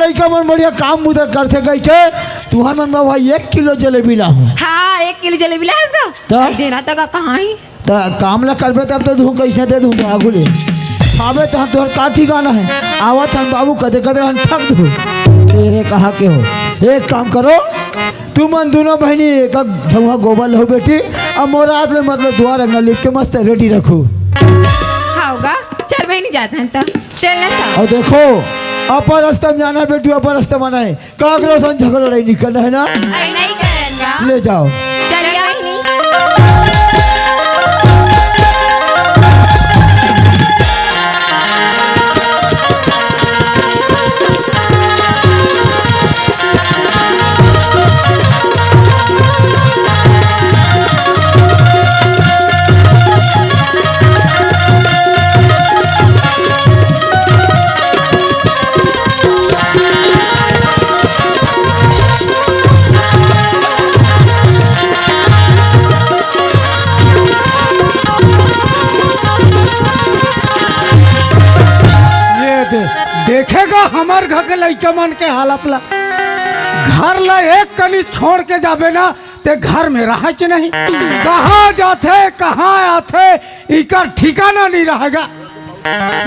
लड़का मन बढ़िया काम मुदा करते गई थे तुहार मन बाबा 1 किलो जलेबी ला हूँ। हाँ 1 किलो जलेबी ला इसका देना तक कहाँ ही काम ला करबे तब तो दूँ कैसे दे दूँ आगू ले आवे तो हम तोहर का ठिकाना है आवत हम बाबू कदे कदे हम ठग दूँ तेरे कहा के हो। एक काम करो तुम दोनों बहनी एक झुआ गोबर हो बेटी अब मोरात में मतलब द्वार अंगना लिख के मस्त रेडी रखो। होगा चल बहनी जाते हैं तो चलना था। और देखो अपर रास्ते में जाना बेटी अपर रास्ते में नहीं काकरो सन झगड़ा नहीं निकलना है ना नहीं करेंगे ले जाओ चल बहनी। देखेगा हमार घर के लड़का मन के हालत ला घर ला एक कनी छोड़ के जाबे ना ते घर में रह नहीं कहाँ जाते कहाँ आते इकर ठिकाना नहीं रहेगा।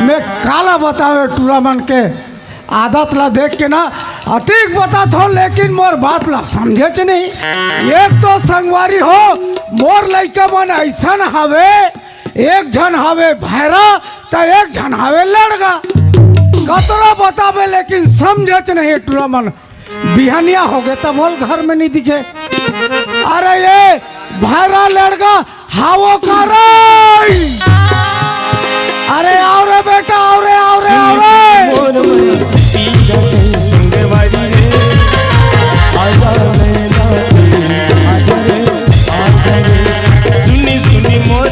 मैं काला बतावे टूरा मन के आदत ला देख के ना अतिक बता थो लेकिन मोर बात ला समझे नहीं। एक तो संगवारी हो मोर लड़का मन ऐसा हवे एक जन हवे भैरा तो एक जन हवे लड़का कतरा बतावे लेकिन समझच नहीं टूरा मन बिहानिया हो गए तब बोल घर में नहीं दिखे। अरे ये भैरा लड़का हावो कर अरे आओ रे बेटा आओ रे आओ रे आओ रे सुनी सुनी मोर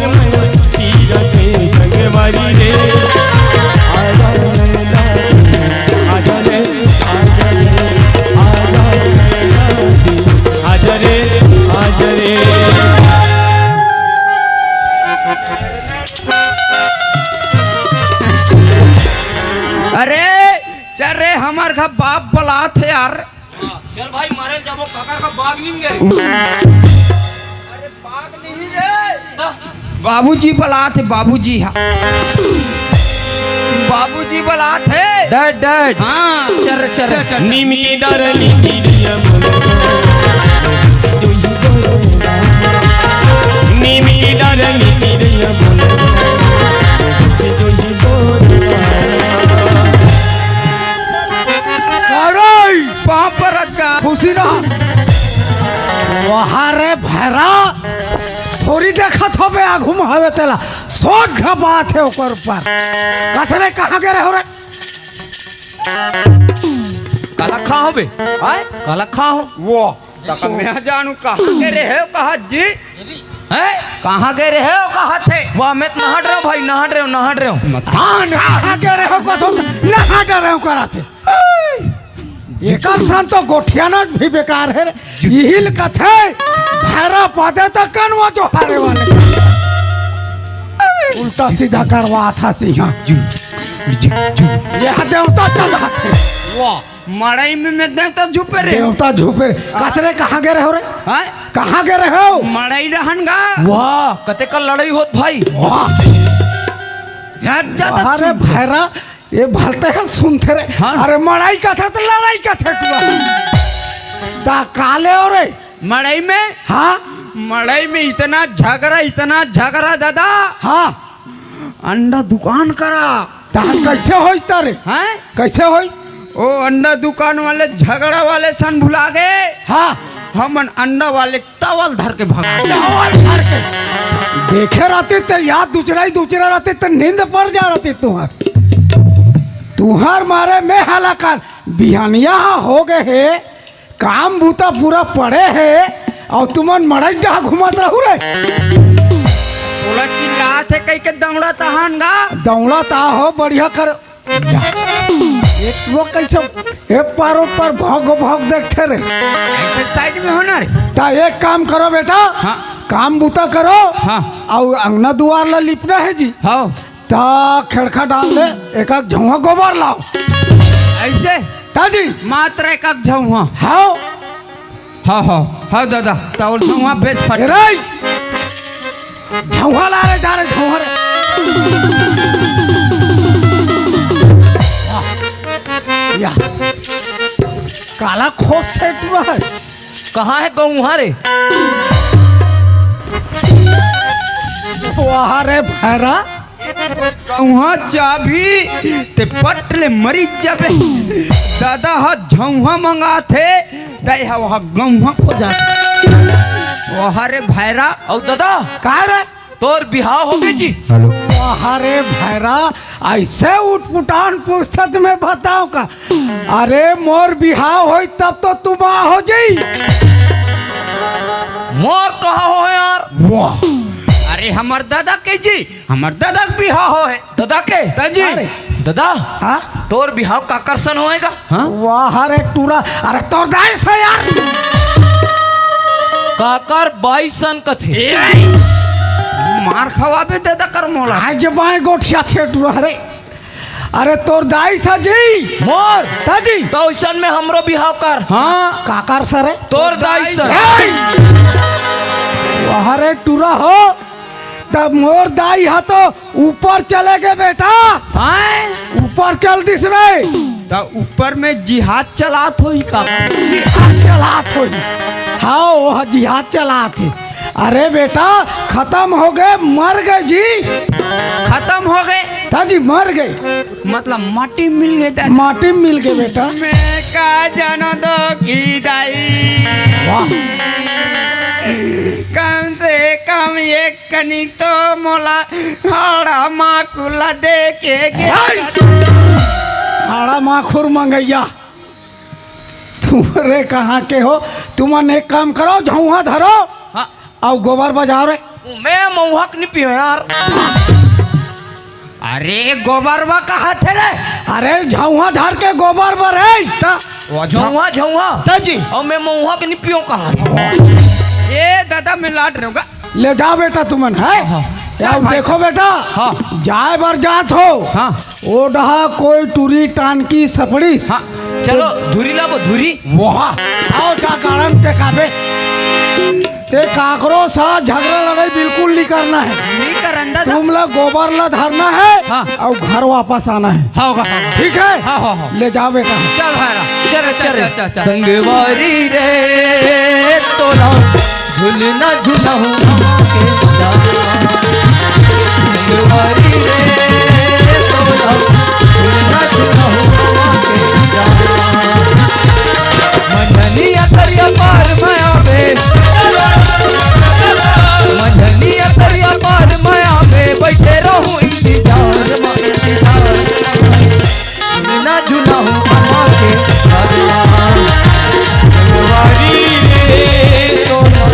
अरे चल रे हमार का बाप बला थे यार चल भाई मारे जब काकर का बाग नहीं गए। अरे बाग नहीं रे बाबूजी बला थे बाबूजी हाँ बाबूजी बला थे डैड डैड हाँ चल चल नीमी डरली नीमी डरली पाँव पर रखा खुशी ना वहाँ रे भैरा थोड़ी देखा थो बे आघू में हवे तेला सोच बात है ऊपर ऊपर कसरे कहाँ गए हो रे काला खा हो बे काला खा हो वो तक मैं जानू कहाँ गए रहे हो कहा जी हैं कहाँ गए रहे हो कहा थे वाह मैं नहाट रहा हूँ भाई नहाट रहे हो हाँ कहाँ गए रहे हो कथो नहा डर रहे हो कराते एक तो गोठियाना भी बेकार है यही कथे भैरा पादे तक कनवा जो हारे वाले उल्टा सीधा करवा था सिंह यह देवता चल रहा थे वाह मड़ई में मैं देवता झुपे रे देवता झुपे कसरे कहाँ गए रहे हो रे हाँ कहाँ गए रहे हो मड़ई रहनगा वाह कते का लड़ाई होत भाई वाह यार ज्यादा अरे भैरा ये भलते हैं सुनते रे हाँ? अरे मड़ाई का था तो लड़ाई का था ता काले हो रे मड़ई में हाँ मड़ई में इतना झगड़ा दादा हाँ अंडा दुकान करा ता कैसे होई तारे हैं कैसे होई ओ अंडा दुकान वाले झगड़ा वाले सन भुला गए हाँ हमन अंडा वाले तवल धर के भगा चावल भर के देखे रहते तो याद दूसरा रहते तो नींद पड़ जा रहती तुहार मारे में हालाकान बिहानिया हो गए है काम बूता पूरा पड़े है और तुमन मड़ई जहाँ घुमत रहू रे बोला चिल्ला थे कई के दौड़ा तहानगा दौड़ा ता हो बढ़िया कर एक वो कैसे एक पारो पर भोग देखते रे ऐसे साइड में होना रे ता एक काम करो बेटा हाँ काम बूता करो हाँ और अंगना दुआर ला लिपना है जी हाँ ता खड़खा डाल दे एक झुआ गोबर लाओ ऐसे ता ताजी मात्र एक झौहा हाओ हाँ हाँ हाँ दादा तावल झौहा बेच फट रे झौहा ला रे जा रे झौहा रे या काला खोस से हुआ है कहाँ है गौहा रे? वहाँ रे भैरा झौहा चाबी ते पटले मरी जाबे दादा हा झौहा मंगा थे दे हा वहाँ गौहा खोजा वहाँ रे भैरा और दादा कहा रे तोर बिहाव हो गई जी? वहाँ रे भैरा ऐसे उठपुटान पुस्तक में बताओ का अरे मोर बिहाव हो तब तो तुम हो जाई मोर कहाँ हो यार? वाह अरे हमर दादा के जी हमर दादा के बिहाव हो है दादा के ताजी दादा हाँ तोर बिहाव का आकर्षण होएगा? वहाँ रे टूरा अरे तोर दाई से यार काकर बाईसन कथे मार खवाबे दादा कर मोला आज बाएं गोठिया थे टूरा रे अरे तोर दाई सा जी मोर ताजी तो ऐसन में हमरो बिहाव कर। हाँ काकर सर है तोर दाई सर वहाँ रे टूरा हो तब मोर दाई हा तो ऊपर चले गए बेटा हाँ ऊपर चल दिस रे तो ऊपर में जिहाद चलात होई का जिहाद चलात हो हाँ वह जिहाद चलात है अरे बेटा खत्म हो गए मर गए जी खत्म हो गए ताजी मर गए मतलब माटी मिल गई दादा माटी मिल गए बेटा मैं का जानो दो की दाई वाह कम से कम एक कनी तो मोला हड़ा माकुला दे के हाड़ा माखुर मंगैया तुम्हारे कहाँ के हो तुमन एक काम करो झौहा धरो हाँ। और गोबर बजाओ रे मैं महुहक नहीं पियो यार। अरे गोबरवा कहा थे रे अरे झौहा धर के गोबर भरे झौहा झौहा ताजी और मैं महुहक नहीं पियो कहा? ये दादा मैं लाट रहूंगा ले जाओ बेटा तुमन है अब देखो बेटा हाँ। जाए बर जात हो हाँ ओ डहा कोई टूरी टान की सपड़ी हाँ चलो धुरी लाबो धुरी। वाह आओ का कारण ते काबे ते काकरो सा झगड़ा लड़ाई बिल्कुल नहीं करना है नहीं कर अंदर तुम लोग गोबर ला धरना है हाँ। और घर वापस आना है होगा ठीक है हाँ हाँ हाँ ले जाओ बेटा चल भाईरा चल चल चल, चल। संगवारी रे तोला झुलना झुलाऊं संगवारी रे तोला झुलना झुलाऊं मननिया करिया पार माया में मननिया करिया पार माया में बैठे रहूं इंतजार में इंतजार झुलना झुलाऊं अम्मा के संगवारी रे तोला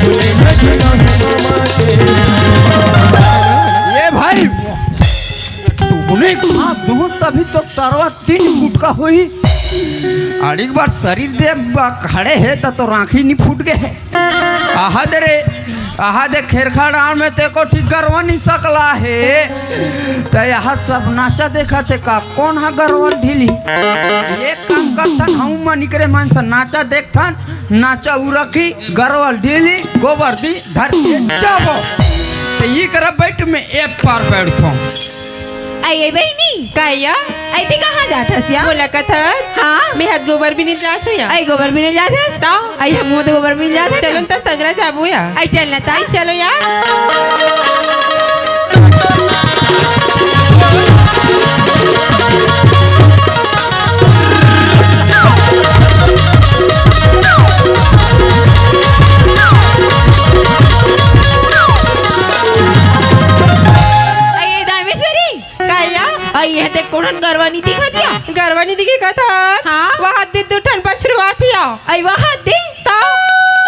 झुलना झुलाऊं अम्मा के। ये भाई तूने कहा दूर तभी तो तरवा 3 फुट का हुई और एक बार शरीर दे खड़े है तो राखी नहीं फूट गए आहा दे खेरखा डाल में ते को ठीक करवा नहीं सकला है तो यहाँ सब नाचा देखा थे का कौन हा गरवन ढीली एक काम करथन हम मन करे मन से नाचा देखथन नाचा उ रखी गरवल ढीली गोबर दी धर के जाबो तो ये कर बैठ में एक पार बैठो आइए बहनी काया आई थी कहाँ जाथस या? बोला कथस हाँ मैं हाथ गोबर भी नहीं जात या आई गोबर भी नहीं जाथस ताओ आई हम तो गोबर भी नहीं जाथस चलो त संग्रह जाबो या आई चल ना ता चलो यार आई दामेश्वरी काया आई ये ते कोणन करवानी दिखा दिया गरवानी दिखे कथस हाँ। वहां दे तू ठन पछरुआ थिया आई वहाँ दे ताओ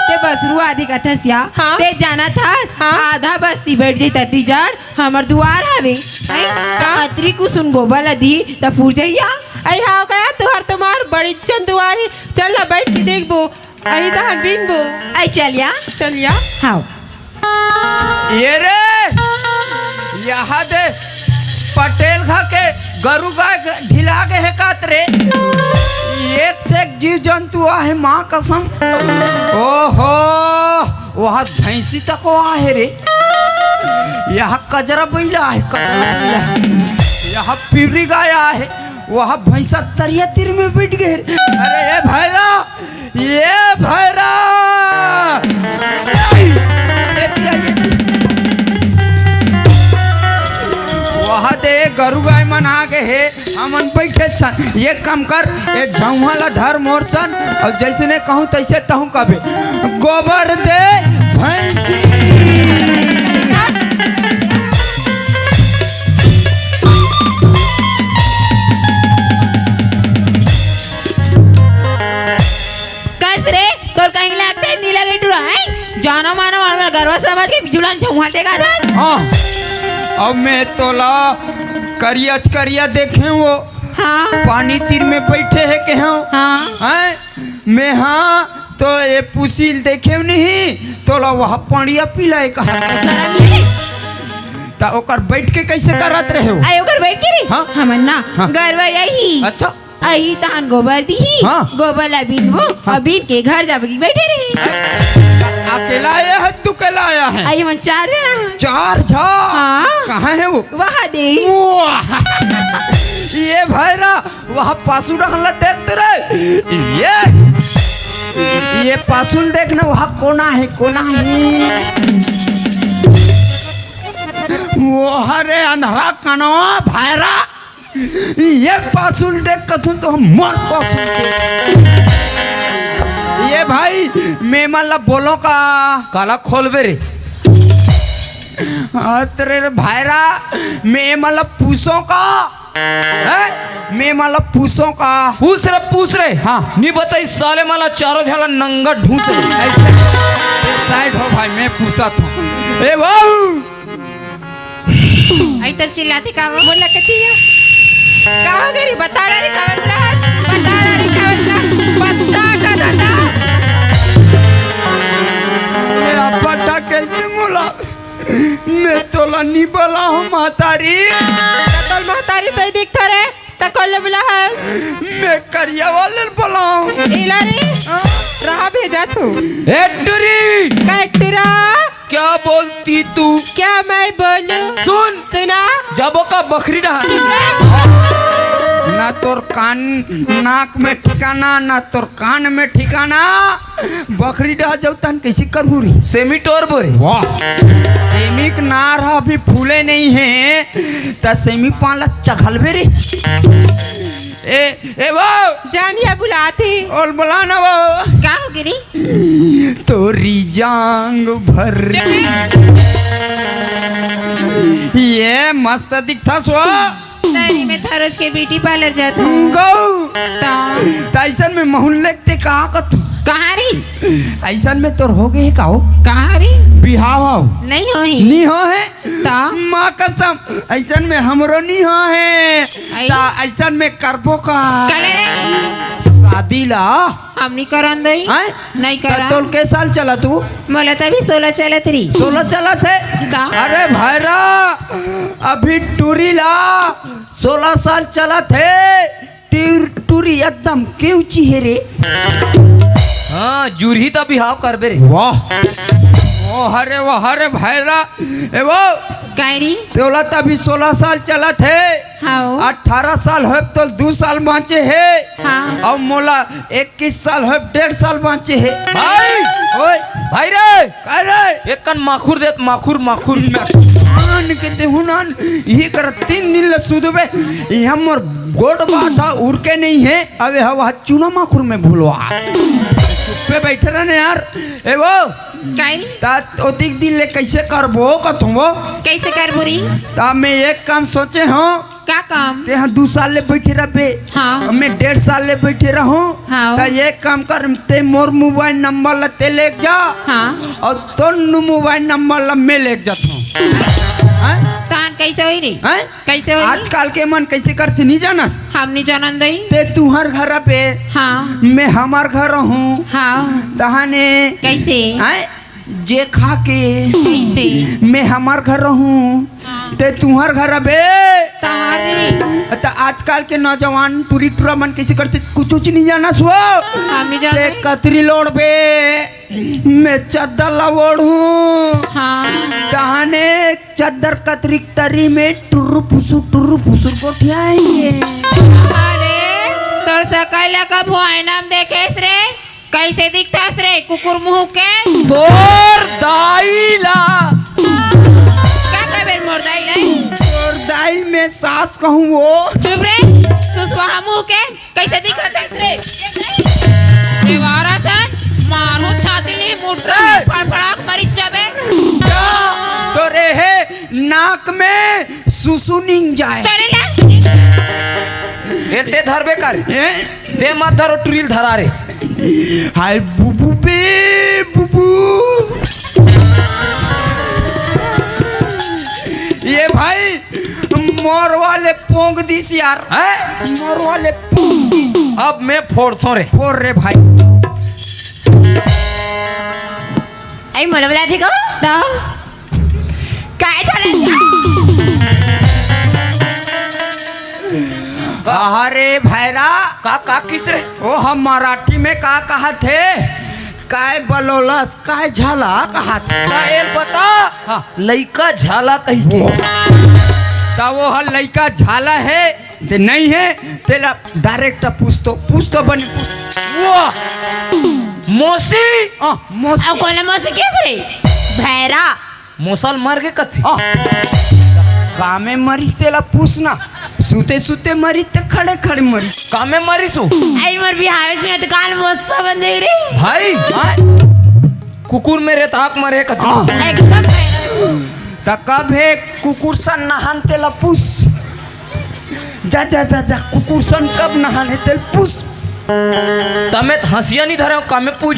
ते बस रुआ आदि कथस या हाँ। ते जाना था हाँ। आधा बस्ती बैठ जाई तती जड़ हमर दुआर हवे आई कातरी कुसुन गोबर लदी त फूर जाइया आई हाव गया तुहर तुम्हार बड़ी चंदुआरी चल ना बैठ के देखबो अही दहन बिनबो आई चलिया चलिया हाउ ये रे यहाँ दे पटेल खा के गरु गाय ढिला के है कातरे एक से एक जीव जंतु आहे माँ कसम। ओहो वहाँ भैंसी तक आहे रे, यहाँ कजरा बैला है, कजरा बैला यहाँ पिवरी गाय है, वहाँ भैंसा तरिया तीर में बैठ गए। अरे ये भैरा, ये भैरा वहाँ दे गरु गाय मना के है हमन बैठे सन। ये काम कर ये झौला धर मोर सन और जैसे ने कहूँ तैसे तहूँ कबे गोबर दे भैंसी। कस रे तोर कहीं लगते नहीं लगे टुरा है जानो मानो हमारा गरवा समझ के बिजुलान झुमाटे का था। हाँ अब मैं तोला करिया देखे वो हाँ पानी तीर में बैठे है के हाँ हैं मैं हाँ तो ये पुसील देखे नहीं तोला वहाँ पानिया पिलाए कहा ता ओकर बैठ के कैसे करत रहे हो? आयो कर बैठ के रे हाँ? हमन ना हाँ। गरवा यही अच्छा आई तहन गोबर दी हाँ। गोबर ला बीन वो अबीन के घर जाबगी बैठे रही। अकेला आया है तू अकेला आया है? आई मन 4 जना चार झा हाँ। कहाँ है वो? वहाँ दे वाह! ये भैरा वहाँ पासुल रखला देखते रहे ये पासुल देखना वहाँ कोना है वो हरे अंधरा कनवा भैरा ये पासुल देख कथुन तो हम मर पासुल देख। ये भाई मैं मतलब बोलो का काला खोलबे रे तेरे भाईरा मैं मतलब पूछों का है मैं मतलब पूछों का पूछ रे हाँ। नहीं बताई साले माला चारों झाला नंगा ढूंढ साइड हो भाई मैं पूछा था ए वाऊ आई तर चिल्लाते का वो बोला कती है का हो गई बता रे का बता का दादा ये बड़ा कैसे बोला मैं तोला नहीं बोला हूँ मातारी कल महतारी सही दिखता रे तकल बोला है मैं करिया वाले बोला हूँ इला रे रहा भेजा तू एटरी कटरा क्या बोलती तू? क्या मैं बोलूं सुन सुना जबो का बकरी रहा ना तोर कान नाक में ठिकाना ना तोर कान में ठिकाना बकरी डह जाऊतन कैसे करहू री सेमी टोर बोरे वाह सेमिक नार अभी फूले नहीं है त सेमी पाला चखलबे रे ए वो जानिया बुलाती और बुलाना वो का हो गिरी तोरी जांग भर ये मस्त दिखता सो तारी में थरस के ब्यूटी पार्लर जाता हूँ गौ तो ऐसा में महूल लेते कहा का तू कहाँ री ऐसा में तोर हो गए का हो कहाँ री बिहाव हो नहीं हो ही नहीं हो है तो माँ कसम ऐसा में हमरो नहीं हो है ऐसा में करबो का कले शादी ला हम नहीं करन दई हैं? नहीं करा तोल के साल चला तू मोला तभी 16 चलत री 16 चला थे का? अरे भाईरा अभी टूरी ला 16 साल चला थे टूरी एकदम क्यों चीहे हाँ जूरही तो बिहाव करबे रे वाह ओ हरे भाईरा ए वो कायरी तोला तभी 16 साल चला थे हाँ 18 साल है तो 2 साल बाँचे है हाँ और मोला 21 साल है 1.5 साल बाँचे है भाई ओए भाई रे कह रे एक कन माखुर देत माखुर आन के देहुनान ये कर 3 दिन ले सुदबे ये मोर गोट बाटा उड़ के नहीं है अबे हवा चूना माखुर में भूलवा पे बैठे रहने यार ए वो कायरी ता ओतिक दिन ले कैसे करबो कथुमो कैसे कर बुरी ता मैं एक काम सोचे हूँ का काम ते हाँ 2 साल ले बैठे रहे हाँ। मैं 1.5 साल ले बैठे रहूं हाँ। तो ये काम कर ते मोर मोबाइल नंबर ला ते ले जा हाँ और तो मोबाइल नंबर ला मैं ले जाता हूँ तान कैसे होई रे कैसे होई आजकल के मन कैसे करते नहीं जाना हम नहीं जानन दई ते तुहर घर पे हाँ मैं हमार घर हूँ हाँ तहाने कैसे जे खा के कैसे मैं हमार घर हूँ ते तुम्हार घर अबे तारी तो आजकल के नौजवान पूरी टूरा मन कैसे करते कुछ नहीं जाना सो हम नहीं ते जानते। कतरी लोड़ बे मैं चद्दर लवोड़ू हाँ कहाने चद्दर कतरी तरी में टुर्रू पुसू गोठियाएंगे। अरे तोर सकैला का भुआई नाम देखेस रे कैसे दिखतास रे कुकुर मुंह के तोर दाईला क्या कबेर मोर दाई नहीं और दाई में सास कहूँ वो चुप रे तू स्वाहा मुंह के कैसे दिखतास रे दीवारा सन मारू छाती नहीं मुड़ फड़फड़ाक मरी जाबे तो रे है नाक में सुसुनिंग जाए। चले ना ए ते धरबे कर हैं? ते मत धरो ट्रिल धरा रे। हाय बुबू बे बुबू ये भाई मोर वाले पोंग दिस यार हैं? मोर वाले पोंग दिस अब मैं फोड़तो रे। फोड़ रे भाई। आई मला बोला ठीक हो तो काय झालं अरे भैरा का किस रे? ओ हम मराठी में का कहा थे काय बलोलस काय झाला कहा थे ना एक बता लइका झाला कही ता वो हल लइका झाला है ते नहीं है तेला डायरेक्ट पूछ तो बन मोसी मोस अब कोण मौसी केस रे भैरा मोसल मर के कथे कामे मरीस तेला पूछना सुते सुते मरी ते खड़े खड़े मरी कामे मरीसू आई मोर बिहावेस में तो काल मस्त बन जाई रे भाई कुकुर मेरे ताक मरे कथे एकदम ता कब है कुकुर सन नहान तेला पूछ जा कुकुर सन कब नहाने तेल पूछ तमे हंसिया नहीं धरे कामे पूछ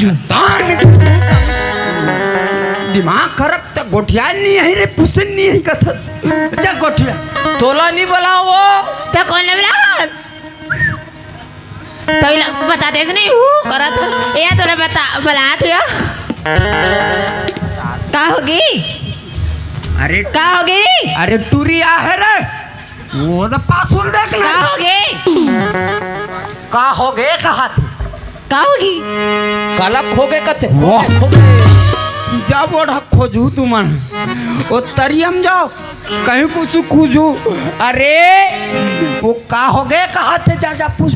दिमाग खराब तो गोठिया नहीं है रे पूछन नहीं है कथा जा गोठिया तोला नहीं बोलाओ वो तो कौन ले बला तो बता दे नहीं करा था ये तोरे बता बला थे का होगी अरे का होगी अरे टूरी आ है रे वो तो पासुल देखना का होगी का हो गए कहा थे का होगी काला खोगे कथे जब ओढ़ा खोजू तू मन ओ तरियम जाओ कहीं कुछ खोजू अरे वो का हो गए कहा थे जा पूछ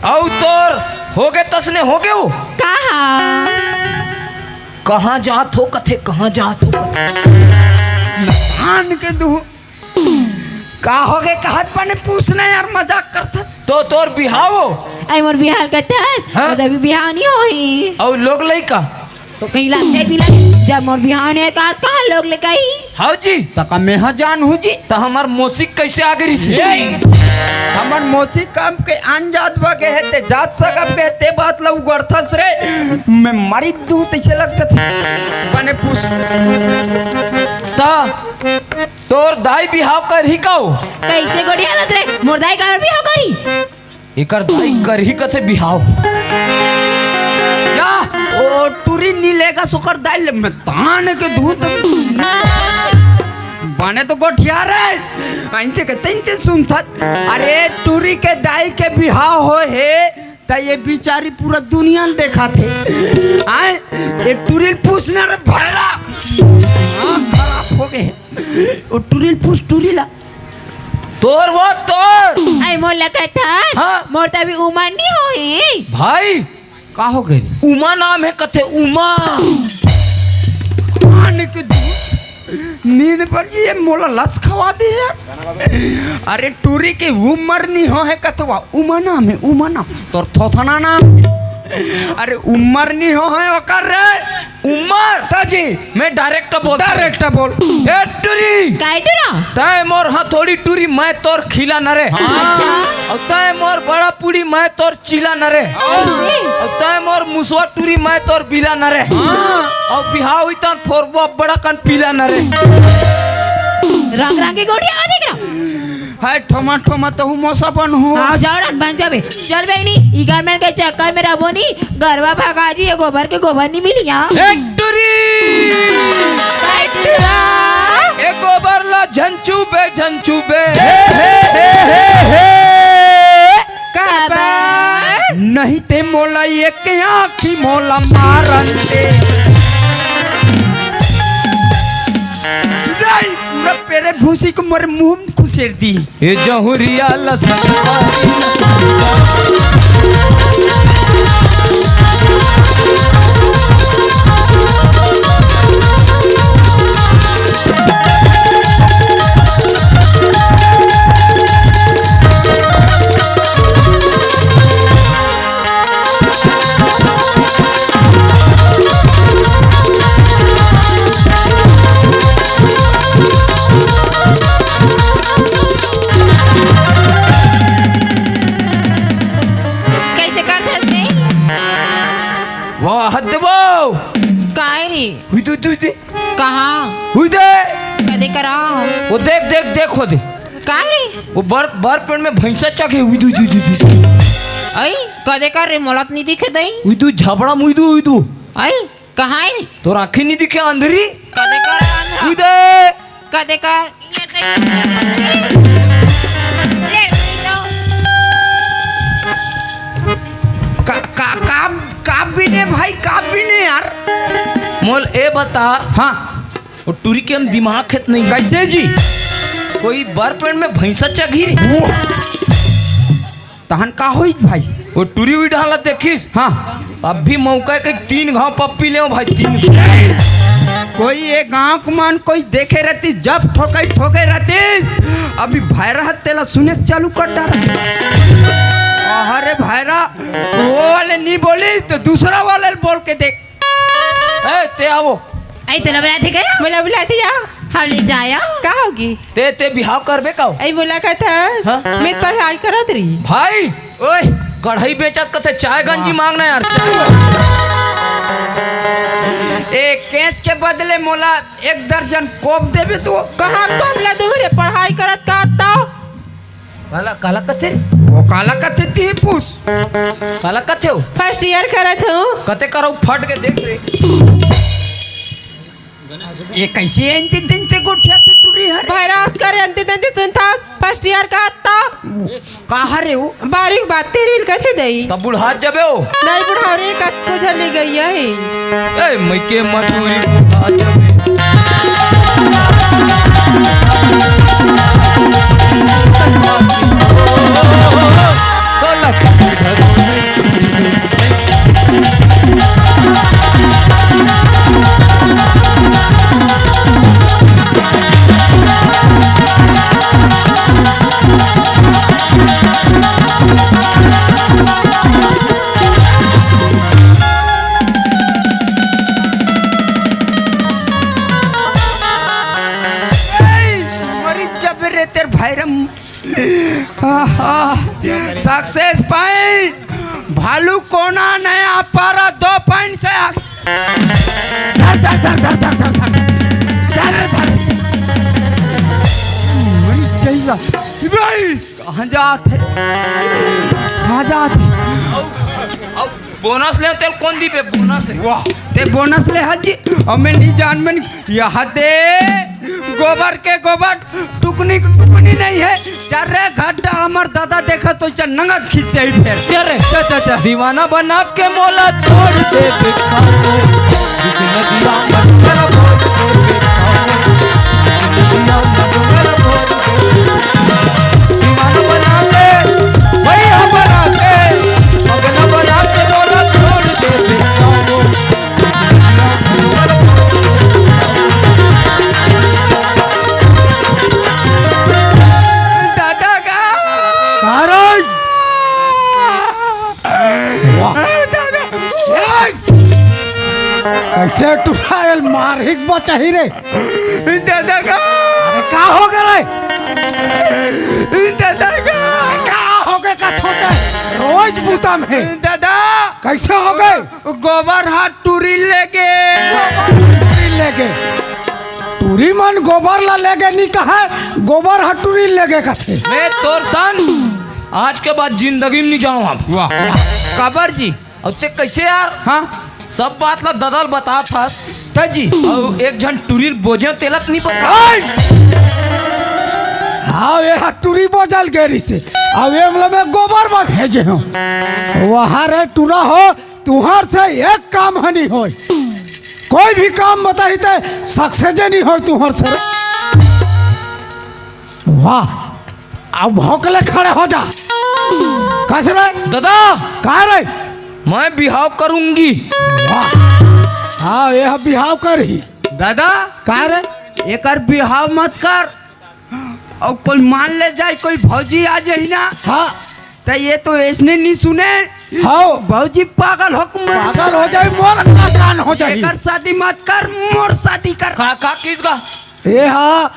औ तोर होगे तसने होगे वो कहा कहाँ जात हो कथे कहाँ जात हो आन के दू का हो गए कहा पने पूछना यार मजाक करता तो तोर बिहाव हो आई मोर बिहार का थस हाँ? अभी बिहार नहीं होई और लोग लइका तो कहीं लगते दिला जब मोर बिहार है का कहां लोग ले कही हाउ जी तका मैं जान हूँ जी तो हमार मोसिक कैसे आगे रिसी हमर मौसी काम के अनजात बगे है ते जात सकब के ते बात ला उगरथस रे मैं मरी दूं तैसे लगत थे कने पूछ ता तोर दाई बिहाव कर ही काओ कैसे गोड़ी हालत रे मोर दाई का बिहार करी एकर दाई कर ही कथे बिहाव जा ओ टूरी नी लेगा सुकर दाल में तान के दूध बने तो गोठिया रे आइते के तइते सुनता अरे टूरी के दाई के बिहाव हो है त ये बेचारी पूरा दुनिया ने देखा थे आए ये टूरी पूछना रे भैरा खराब हो गए ओ टूरी पूछ टूरी ला तोर वो तोर आई मोर लगा था हाँ? मोर तभी उमर नहीं होई भाई का हो गई उमा नाम है कथे उमा आने के नींद पर ये मोला लस खवा दे अरे टूरी के उमर नहीं हो है कतवा उमा नाम है उमा नाम तोर थोथना नाम अरे उमर नहीं हो है ओकर रे उमर ताजी मैं डायरेक्ट बोल ए टूरी काइटो ना तय मोर हथौड़ी टूरी मैं तोर खिला न रे और तय मोर बड़ा पूड़ी मैं तोर चिला न रे और तय मोर मुसवा टूरी मैं तोर बिला न रे और बिहाव हुई तन फोरबो बड़ा कन पीला न रे रंग रंग की गोड़ी आ देख रहा है ठोमा ठोमा तो हूँ मौसा बन हूँ आओ जाओ ना बन जाबे चल बेनी ई गारमेंट के चक्कर में रबो नी गरवा भगा जी ये गोबर के गोबर नहीं मिली यहाँ ए टूरी काइटो ए गोबर करला झंचुबे झंचुबे काबर नहीं ते मोला एक आँखी मोला मारन दे नहीं, पूरा पेरे भूसी को मोरे मुंह में खुसेर दी ये जहुरिया लसन कैसे कर धरते वाह हदबो काय रे हुई दे हुई दे कहाँ हुई दे कदे करा वो देख देख देख हो दे काय रे वो बर पेड़ में भैंसा चके हुई दू ऐ कदे कर रे मोलत नहीं दिखे दई हुई दू झबड़ा मुई दू ऐ कहाँ है रे तो आँखें नहीं दिखे अंधेरी कदे कर हुई दे कदे कर ये देख का बिने भाई का बिने यार मोल ए बता हाँ वो टूरी के हम दिमाग खेत नहीं कैसे जी कोई बर पेड़ में भैंसा चघी रे वो तहन का होई भाई वो टूरी हुई डाला देखिस हाँ अब भी मौका के 3 घाव पप्पी ले भाई 3 कोई ये गांव कुमान कोई देखे रहती जब ठोके रहती अभी भाईरा तेला सुने चालू कर डाला अरे भाईरा वो वाले नहीं बोली तो दूसरा वाले बोल के देख ए ते आवो ऐ तेला बुलाते क्या बोला बुलाती जा हम ले जाया का होगी ते बिहाव करबे का ऐ बोला का था हाँ? मैं पढ़ाई करत रही भाई ओए कढ़ाई बेचत कते चाय गंजी मांगना यार एक केस के बदले मोला 1 दर्जन कोप देबे तो कहाँ कम ला दूर पढ़ाई करत का ता काला काला कते वो काला कथे ती पूछ काला कते हो फर्स्ट ईयर करत हूँ कते करो फट के देख रे ये कैसे अंतिम दिन ते गोठिया ते टूरी हरे भाईरास करे अंते तंते सुन था फर्स्ट ईयर का ता कहा रे हो बारीक बात तेरी कथे दई तब बुढ़ा जबे हो नहीं बुढ़ावरे का को झले गई है ए मैके मटूरी बुढ़ा जबे तेरे भाईरम सक्सेस पॉइंट भालू कोना नया पारा 2 पॉइंट से कहाँ जाते बोनस ले तेल कौन दी पे बोनस है वाह ते बोनस ले हाजी हमें नहीं जान में यहाँ दे गोबर के गोबर टुकनी नहीं है चारे घाटा हमार दादा देखा तो चल नंगा खींचे ही फिर चले चा दीवाना बना के मोला छोड़ दे बिखा को जिस नदिया मंगल भोर दीवाना बना के भैया बना के मगन बना के मोला छोड़ दे बिखा को दादा का कारण कैसे टुरायल मारहिक बचाही रे दादा का अरे का हो गए दादा का का हो गए का छोटे रोज बूता में दादा कैसे हो गए गोबर हाथ टूरी लेके लेके टूरी मन गोबर ला लेके नहीं कहा गोबर हटूरी लेके कसे मैं तोर सन आज के बाद जिंदगी में नहीं जाऊँ हम वाह कबर जी अब ते कैसे यार हाँ सब बात ला ददल बता था जी और एक जन टूरी बोझे तेलत नहीं पता हाँ ये टूरी बोझल गेरी से अब ये मतलब मैं गोबर में भेजे हूँ वहाँ रे टूरा हो तुहार से एक काम हनी हो कोई भी काम बताई तो सक्सेस नहीं हो तुहार से वाह अब भौकले खड़े हो जा कैसे रे दादा कहा रे मैं बिहाव करूंगी वाह हाँ ये बिहाव कर ही दादा कहा रे एकर बिहाव मत कर और कोई मान ले जाए कोई भौजी आ जाए ना हाँ तो ये तो ऐसने नहीं सुने हाँ भौजी पागल हो पागल हो जाए मोर कान हो जाए एकर शादी मत कर मोर शादी कर का किसका ये हाँ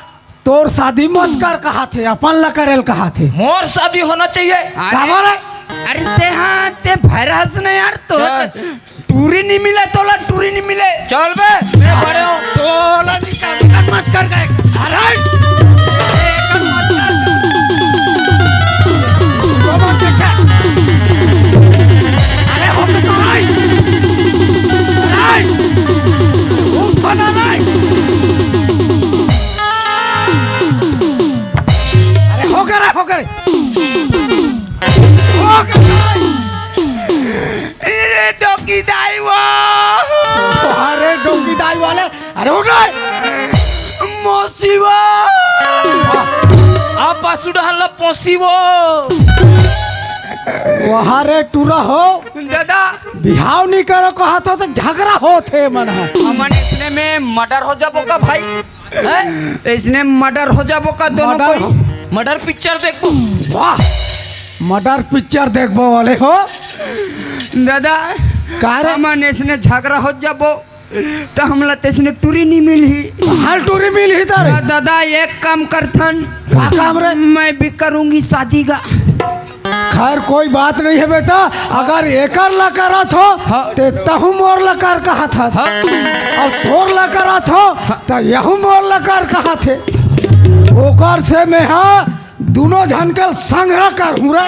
तोर शादी मत कर कहा थे अपन ला करेल कहा थे मोर शादी होना चाहिए कहा रे अरे ते हाँ ते भैरस ने यार तो चल। टूरी नहीं मिले तोला टूरी नहीं मिले चल बे मैं बड़े हूँ तोला निकाल मत कर गए अरे अरे हो तो नहीं बना नहीं अरे हो करे अरे डोकी दाई वो अरे डोंगी दाई वाले अरे उठ रहे मोसीवा आप पासु डाल पोसी वो वहाँ रे टूरा हो दादा बिहाव नहीं करो कहा तो झगड़ा हो थे मन है अमन इसने में मर्डर हो जाबो का भाई इसने मर्डर हो जाबो का दोनों मर्डर कोई मर्डर पिक्चर देखो वाह मर्डर पिक्चर देखबो वाले हो दादा का रे अमन इसने झगड़ा हो जाबो तो हमला तेसने टूरी नहीं मिली हाल टूरी मिल ही तारे दादा एक काम करथन का काम रे मैं भी करूंगी शादी का खैर कोई बात नहीं है बेटा अगर एकर ला करत हो ते तहु मोर ला कर कहा था और तोर ला करत हो तो यहू मोर ला कर कहा थे ओकर से मैं हाँ दोनों झनकल संग्रह कर हूँ रे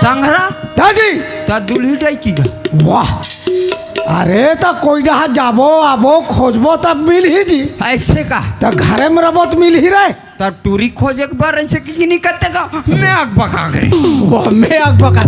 संघरा दाजी ता दुल्ही डाई की गा वाह अरे तो कोई रहा जाबो आबो खोजबो तब मिल ही जी ऐसे का तो घरे में रबो तो मिल ही रहे तब टूरी खोजे के बार ऐसे की नहीं करते का मैं आग बका गई वाह मैं आग बका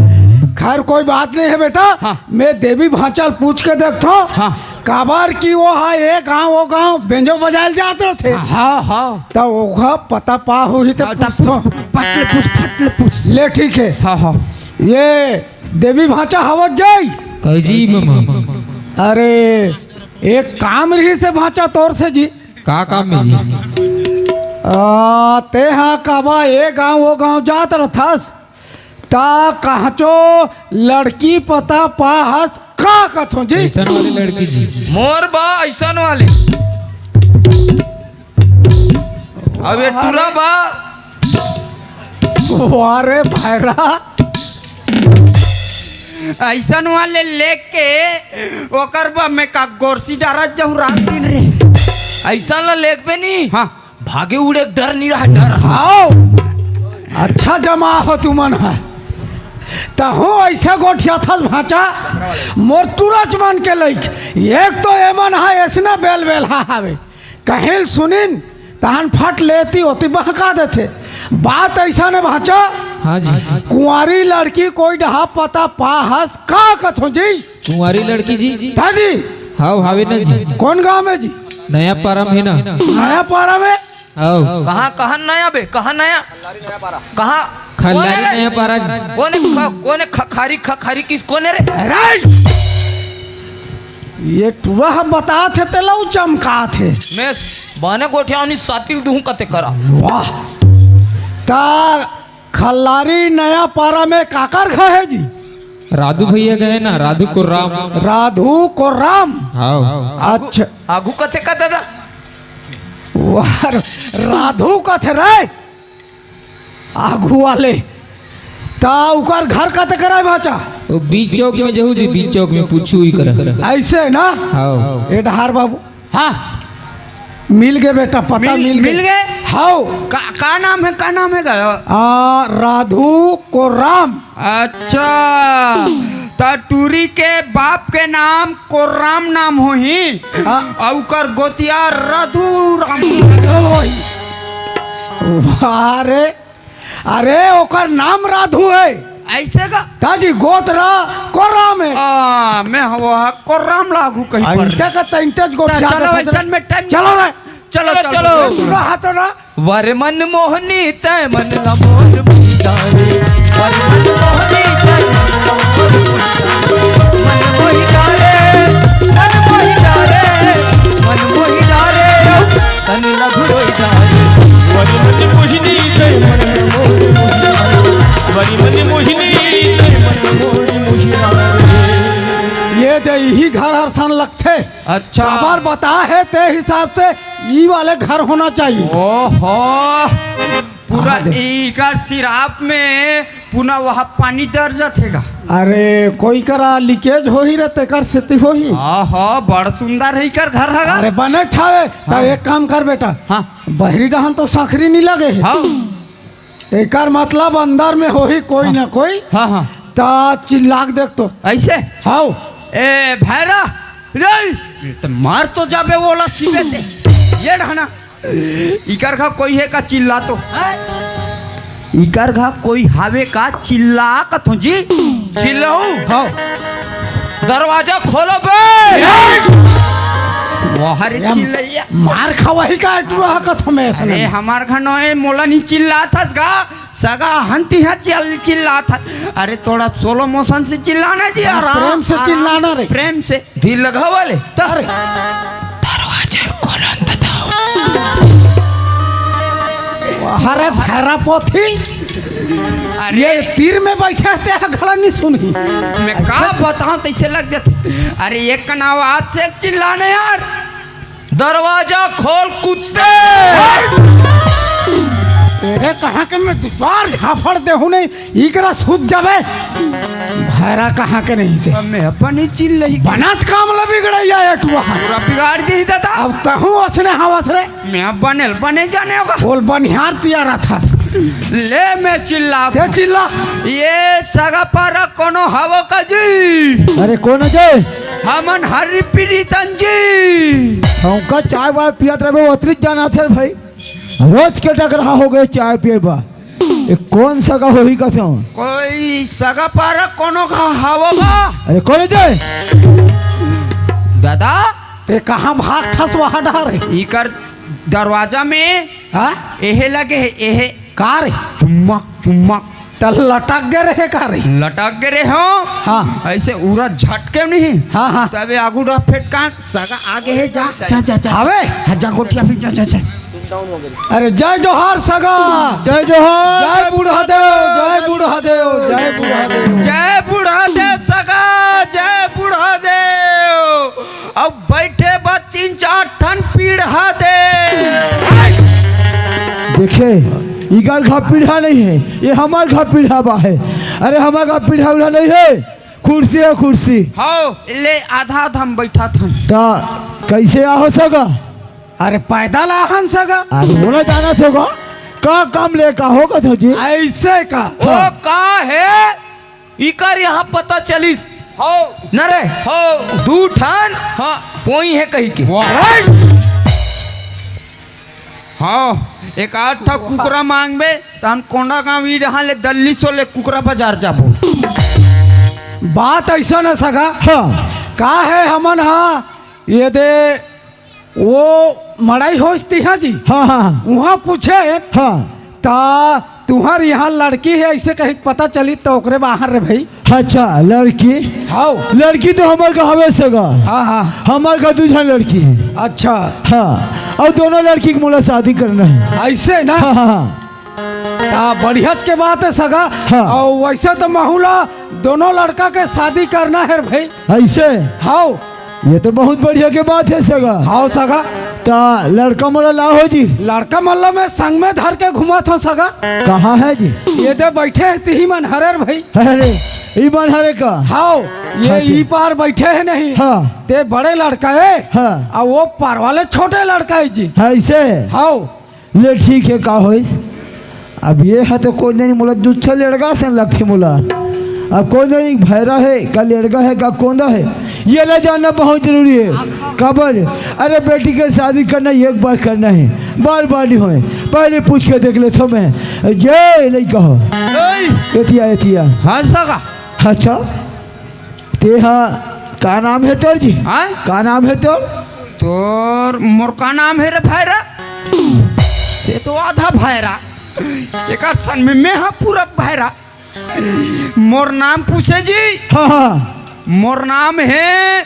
खैर कोई बात नहीं है बेटा हाँ। मैं देवी भांचल पूछ के देखता हूँ हाँ। काबर की वो है ये गाँव वो गाँव बेंजो बजायल जाते थे हाँ हाँ तो वो पता पा हो ही तो पूछतो पटले पूछ ले ठीक है हाँ हाँ ये देवी भांचा हवत जाई जी मामा अरे एक काम रही से भांचा तौर से जी का काम में जी ते हाँ काबा ये गाँव वो गाँव जात रहथस ता कहचो लड़की पता पाहस का कथो जी ऐसा वाली लड़की जी मोर बा ऐसा वाली अब ये टूरा बा वारे भैरा ऐसा वाले लेके ओकर बा मैं का गोरसी डारत जाऊं रात दिन रे ऐसा ला लेक पे नहीं हाँ भागे उड़े डर नहीं रहा डर आओ अच्छा जमा हो तुमन है तहु ऐसा गोठिया था भाचा मोर तुरच मन के लइक एक तो एमन है ऐसना बेल बेल हा हवे कहेल सुनिन तहन फट लेती होती बहका देते बात ऐसा ने भाचा हाँ जी कुंवारी लड़की कोई डहा पता पाहस का कथो जी कुंवारी लड़की जी था जी हाँ भावे ना जी कौन गांव में जी नया पारा में ना नया पारा में आओ कहाँ कहाँ नया बे कहाँ नया कहाँ खल्लारी नया पारा कौन है खारी खारी किस कौन है रे राइट ये टूरा बता थे तेलौ चमका थे मैं बने गोठिया उन्हीं साथी दूँ कते करा वाह ता खल्लारी नया पारा में काकर घर है जी राधू भैया गए ना राधू को राम राधू को राम हाँ अच्छा आगू कते का दादा वाह राधू का थे रे आगू वाले ता उकर घर कते कराए भाचा वो बीच चौक में जहू जी बीच चौक में पूछू ही कर ऐसे ना हाँ ए डहार बाबू हाँ मिल गए बेटा पता मिल गए हाउ का नाम है गा राधू को राम अच्छा त टूरी के बाप के नाम कोराम नाम होही हाँ। और कर गोतिया रधु राम। अरे अरे ओकर नाम राधु है ऐसे का ताजी गोतरा कोराम है मैं वो कोराम लागू कहीं पर। ऐसे का तैंतेज गोतिया चलो ऐसा में टाइम चलो रे चलो चलो। चलो हाथ ना वर मन मोहनी तय मन लमोर बुझारे वर मन मोहनी तय मन मोहि डारे मन मोहि डारे मन मोहि डारे तन लघु रोई डारे वरी मन मोहिनी तय मन मोर मोहिनी वरी मन मोहिनी तय मन मोर मोहिनी ये दे ही घर हर सन लगते अच्छा। खबर बता है ते हिसाब से ई वाले घर होना चाहिए। ओहो पूरा इकर सिराप में पुनः वहाँ पानी दर्ज थेगा। अरे कोई करा लीकेज हो ही रहते कर स्थिति हो ही। आहा बड़ सुंदर है इकर घर है। अरे बने छावे तो एक काम कर बेटा हाँ। बहरी दहन तो साखरी नहीं लगे है। हाँ एकर मतलब अंदर में हो ही कोई ना कोई हाँ हाँ ता चिल्लाक देख तो ऐसे हाउ ए भैरा रे तो मार तो जाबे वो लस्सी में से ये ढाना इकर घा कोई है का चिल्ला तो इकर घा कोई हावे का चिल्ला का तुझी चिल्लाऊं हाँ दरवाजा खोलो बे वहारे चिल्लैया मार खावा ही का टुआ का थमे अरे ऐसे हमार घर नए मोला नहीं चिल्ला था गा सगा हंती है चिल्ला था। अरे थोड़ा सोलो मोशन से चिल्लाना जी आराम प्रेम से चिल्लाना रे। प्रेम से दिल लगा वाले अरे दरवाजा खोलो बताओ अरे भैरा पोथी ये तीर में बैठे थे घड़ा नहीं सुनी। मैं का बताऊं तैसे लग जाते। अरे एक का नाम आज से चिल्लाने यार दरवाजा खोल कुत्ते तेरे कहाँ के मैं द्वार झाफड़ दे हूँ नहीं इकरा सूझ जावे भैरा कहाँ के नहीं थे मैं अपन ही चिल्ल ही बनात काम ला बिगड़े या टुआ पूरा बिगाड़ दी दादा। अब तहूँ असने हवस रे मैं बनेल बने जाने होगा बोल बनिहार पिया रहा था ले मैं चिल्ला क्या चिल्ला ये सगा पारा कोनो हवो का जी अरे कौन है हमन हरी पीरी तंजी हमका चाय बार पियात रहे अतिरिक्त जाना थे भाई रोज के टक रहा हो गए चाय पिए बा ये कौन सा का होही का था कोई सगा पारा कोनो का हवो बा। अरे कौन है दादा ते कहाँ भाग थस वहाँ डारे इकर दरवाजा में हाँ एहे लगे है एहे कार चुम्मक चुम्मक तल लटक गए रहे कार लटक गए हो हाँ। ऐसे उरा झटके नहीं हाँ हाँ तबे आगू डा फेट का सगा आगे है जा जा जा जा आवे हाँ जा गोटिया फिर जा जा जा अरे जय जोहार सगा जय जोहार जय बूढ़ा देव जय बूढ़ा देव जय बूढ़ा देव जय बूढ़ा देव सगा जय बूढ़ा देव अब बैठे बा 3-4 टन पीढ़ा दे। देखे इगर घर पीढ़ा नहीं है ये हमार घर पीढ़ा बा है। अरे हमार घर पीढ़ा उड़ा नहीं है कुर्सी है कुर्सी हाँ ले आधा आधा हम बैठा था ता कैसे आ हो सका अरे पैदल आहन सगा अरे होना जाना होगा का काम ले का होगा तो जी ऐसे का ओ का है इकर यहाँ पता चलिस हो न रे हो दू ठान हाँ पोई है कही के हाँ एक आठ ठा कुकरा मांगबे तो हम कोंडा गाँव ई रहा ले दिल्ली सो ले कुकरा बाजार जाबो। बात ऐसा न सगा हाँ का है हमन हाँ ये दे वो मड़ाई होती है जी हाँ हाँ वहाँ पूछे हाँ ता तुम्हार यहाँ लड़की है ऐसे कहीं पता चली तो ओकरे बाहर रे भाई अच्छा लड़की हाँ लड़की तो हमार का हवे सगा हाँ हाँ हमार का दूसरा लड़की है अच्छा हाँ और दोनों लड़की की मुला शादी करना है ऐसे ना हाँ हाँ हाँ ता बढ़िया के बात है सगा हाँ। और वैसे तो माहौला दोनों लड़का के शादी करना है भाई ऐसे हाँ ये तो बहुत बढ़िया के बात है सगा हाँ सगा ता लड़का मोला ला हो जी लड़का मल्ला में संग में धर के घुमा था सगा कहाँ है जी ये दे बैठे है तिही मन हरे भाई अरे ई बनहरे का हाँ ये हाँ जी। ई पार बैठे है नहीं हाँ ते बड़े लड़का है हाँ और वो पार वाले छोटे लड़का है जी ऐसे हाँ ले ठीक है का होइस अब ये है तो कोई नहीं मुला दूसरा लड़का से लगती मुला अब कौन नहीं भैरा है का लड़का है का कौंदा है ये ना जानना बहुत जरूरी है। खबर अरे बेटी के शादी करना एक बार करना है, बार बार नहीं होए। पहले पूछ के देख लेता मैं जय नहीं कहो एतिया एतिया। हाँ सगा अच्छा ते हाँ का नाम है तोर जी? हाँ का नाम है तोर? तोर मोर का नाम है रे भैरा। ये तो आधा भैरा एक सन में मैं हाँ पूरा भैरा। मोर नाम पूछे जी? हाँ हाँ मोर नाम है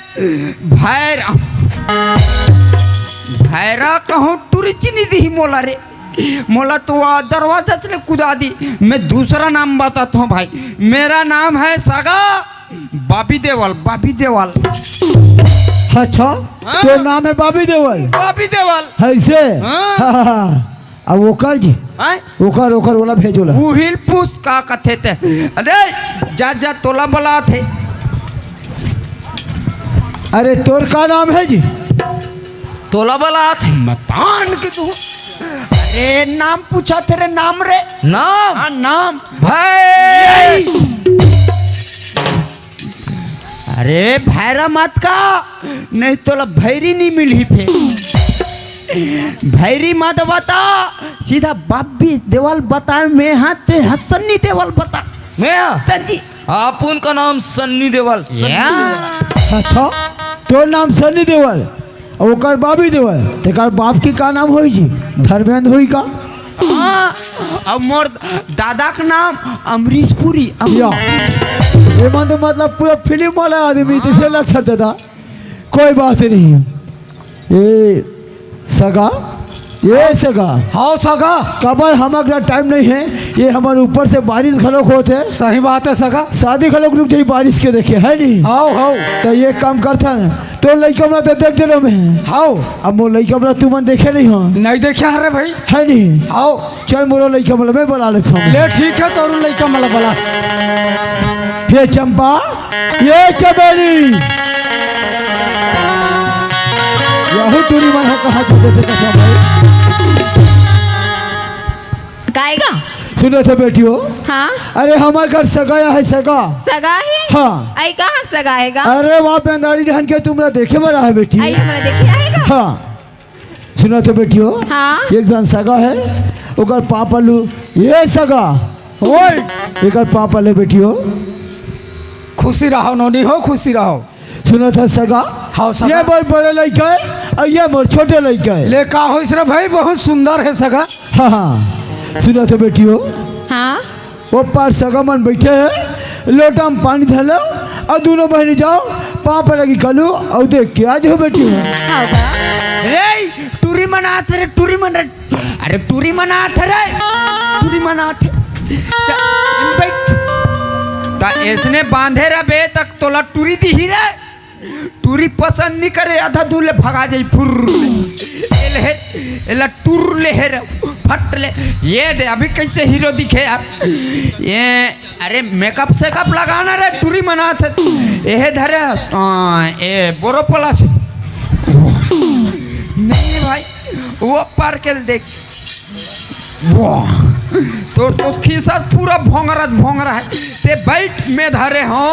भैरा। भैरा कहूँ टूरी चीनी दी मोला रे। मोला तो दरवाजा चले कुदा दी। मैं दूसरा नाम बताता हूँ भाई। मेरा नाम है सगा बाबी देवल। बाबी देवल। अच्छा तो नाम है बाबी देवल। बाबी देवल ऐसे हाँ। हाँ हाँ अब ओकर जी हाँ? ओकर ओकर वाला भेजोला। उहिल पूछ का कथे थे। अरे जा जा तोला बला थे। अरे तोर का नाम है जी? तोला बलात मतान के तू। अरे नाम पूछा तेरे नाम रे। नाम हाँ नाम। भाई अरे भैरा मत का नहीं तो भैरी नहीं मिली फिर। भैरी मत बता सीधा बाबी देवल बता। मैं हाथ हसन्नी देवल बता। मैं जी आप उनका नाम सन्नी देवल। अच्छा तो नाम सन्नी देवल और ओकर बाबी देवल तेकर बाप की का नाम होई जी? धर्मेंद्र होई का? हाँ अब मोर दादा का नाम अमरीश पुरी। या ये मतलब पूरा फिल्म वाला आदमी जैसे लगता दादा। कोई बात नहीं ये सगा ये सगा हाँ सगा कबर हमारा टाइम नहीं है। ये हमारे ऊपर से बारिश खलोक होते सही बात है सगा। शादी खलोक रुक जाई बारिश के देखे है नहीं। हाँ हाँ तो ये काम करता है तो लड़का बना तो देख देना में। हाँ अब वो लड़का बना तू मन देखे नहीं हो नहीं देखा है रे भाई। है नहीं। हाँ चल मोरो लड़का बोला मैं बुला लेता हूँ। ले ठीक है तो लड़का मला बला। ये चंपा ये चमेली यही दूरी मन हो कहा भाई गाएगा? सुनो थे बेटियों हाँ अरे हमारे घर सगाया है सगा। सगा है? हाँ आई कहाँ सगाएगा? अरे वहाँ पे अंधारी ढहन के तुमरा देखे में रहा है बेटी। आई हमारा देखे आएगा? हाँ सुनो थे बेटियों हाँ एक जन सगा है ओकर पापा लू ये सगा ओए एक पापा ले बेटियों। खुशी रहो नोनी हो खुशी रहो। सुनो था सगा हाँ सगा। ये बहुत बड़े लड़का है और ये मोर छोटे लड़का है। ले का हो रे भाई बहुत सुंदर है सगा। हाँ हाँ सुनो थे बेटियों हाँ वो पार सगा मन बैठे है लोटा में पानी धलो और दोनों बहनी जाओ पापा लगी कलू और देख के आज हो बेटी हो। रे टूरी मनात रे टूरी मन। अरे टूरी मनात रे टूरी मनात। चल बैठ ता इसने बांधे रबे तक तोला टूरी दी ही रे। टूरी पसंद नहीं करे आधा दूले भगा जाई फुर एला टूर ले है फट ले। ये दे अभी कैसे हीरो दिखे आप। ये अरे मेकअप सेकअप लगाना रे टूरी मनात। ये धरे ए बोरो प्लस नहीं भाई वो पार के देख। तो खीसा पूरा भोंगरा है। ते बैठ में धरे हो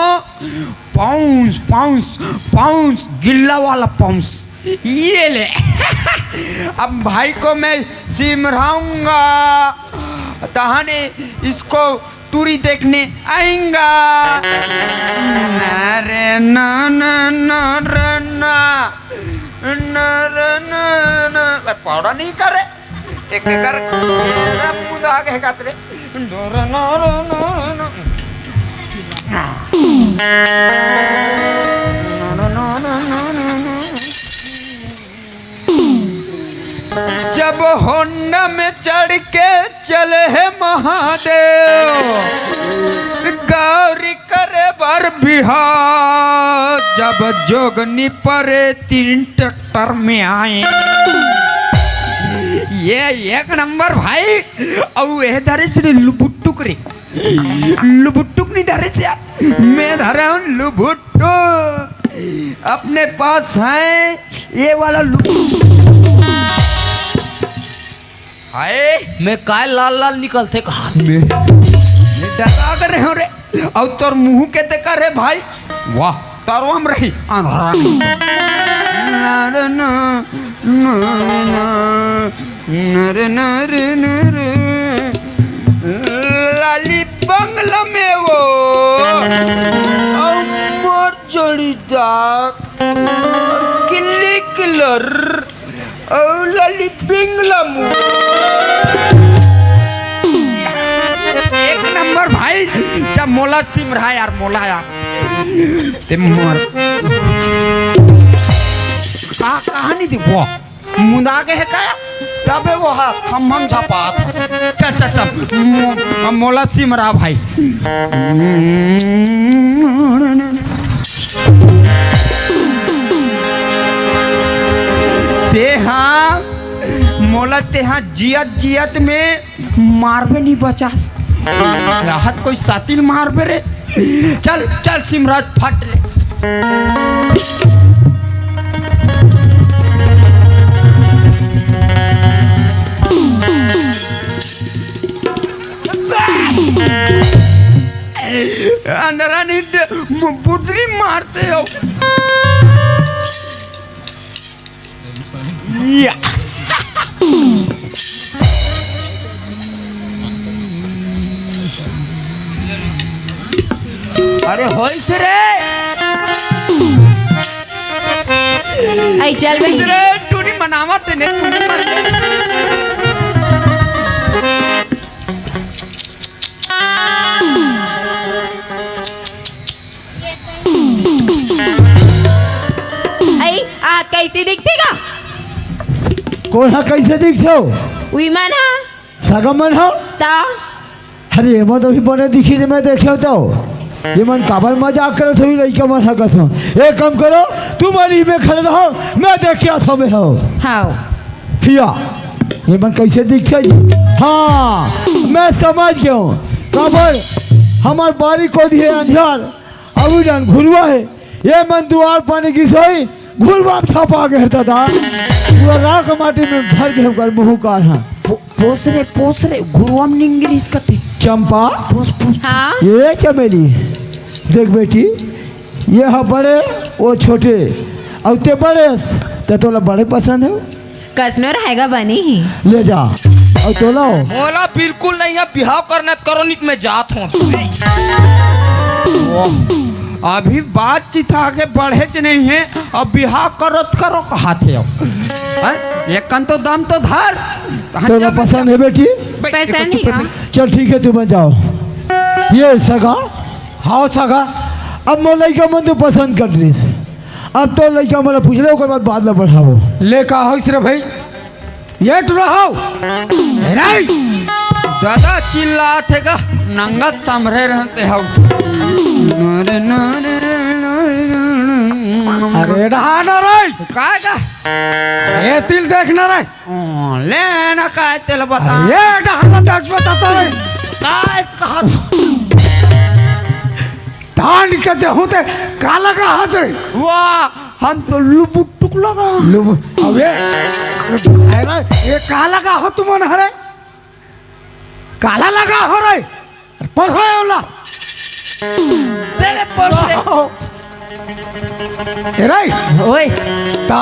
पाउंस पाउंस पाउंस गिल्ला वाला पाउंस ये ले। अब भाई को मैं सिमराऊंगा तहाने इसको टूरी देखने आएगा। अरे ना ना ना ना ना पौड़ा नहीं करे एक कर मुंह आगे कातरे जब होंडा में चढ़ के चले है महादेव गौरी करे बर बिहार। जब जोगनी परे 3 ट्रैक्टर में आए ये एक नंबर भाई। और ये धरे से लुबुट्टुक रे लुबुट्टुक नहीं धरे से मैं धरा हूँ लुबुट्टुक। अपने पास है ये वाला हाय मैं काय लाल लाल निकलते कहा डरा कर रहे हो रे। और तोर मुंह के ते करे भाई वाह तरवम रही अंधारा लाली बंगला में वो और मोर जोड़ीदार किल्ली किलर और लाली बंगला में एक नंबर भाई जब मोला सिम रहा यार मोला यार ते मोर का कहानी थी वो मुंडा के है क्या तबे वो हा हम छापा था चल मोला सिम रहा भाई ते हाँ मोला ते हाँ जियत जियत में मारबे नहीं बचा राहत कोई सातिल मारबे रे चल चल सिमराज फट रे अंदरा नहीं बुदरी मारते हो या अरे होइस रे आई चल बहन रे टूनी मनावत ने टूनी मर आई आ कैसी दिखती का कौन है कैसे दिखते हो विमान हा सगमन हो ता अरे ये मत अभी बने दिखी से मैं देखे तो ये मन काबर मजाक करो थोड़ी लड़का मन हकत हो एक काम करो तुम अली में खड़े रहो मैं देख के आता में हो हाँ हिया ये मन कैसे दिखते जी हाँ मैं समझ गया हूँ काबर हमार बारी को दिए अंधियार अभी जान घुरवा है ये मन द्वार पानी की सोई घुरवा छापा गया दादा पूरा राख माटी में भर गए कर मुँह का पोस रे गुरुआम इंग्लिश कते चंपा हाँ ये चमेली देख बेटी ये है बड़े वो छोटे और ते बड़े ते तोला बड़े पसंद है कसनो रहेगा बनी ही ले जा और तोला मोला बिल्कुल नहीं है बिहाव करने करोनिक में जात हूँ अभी बातचीत आगे बढ़े च नहीं है अब बिहार करो कहा थे एक कन तो दम तो धर तोला पसंद है बेटी पसंद ही हाँ चल ठीक है तुम जाओ ये सगा हाँ सगा अब मैं लड़का मन तो पसंद कर रही अब तो लड़का मैं पूछ ले बाद बाद में बढ़ाओ ले का होइस रे भाई ये तो रहो राई दादा चिल्ला थे का नंगत समरे रहते हो अरे रहा ना रे कायदा ये तिल देखना रे लेना काय तेल बता ये डहाना देख बताता रे काय कहा धान के देहूं ते काला का हाथ रे वाह हम तो लुबुक टुक लगा अब ये काला का हो तुम हरे काला लगा हो रे पढ़ोला तेरे पोस रे ओए ता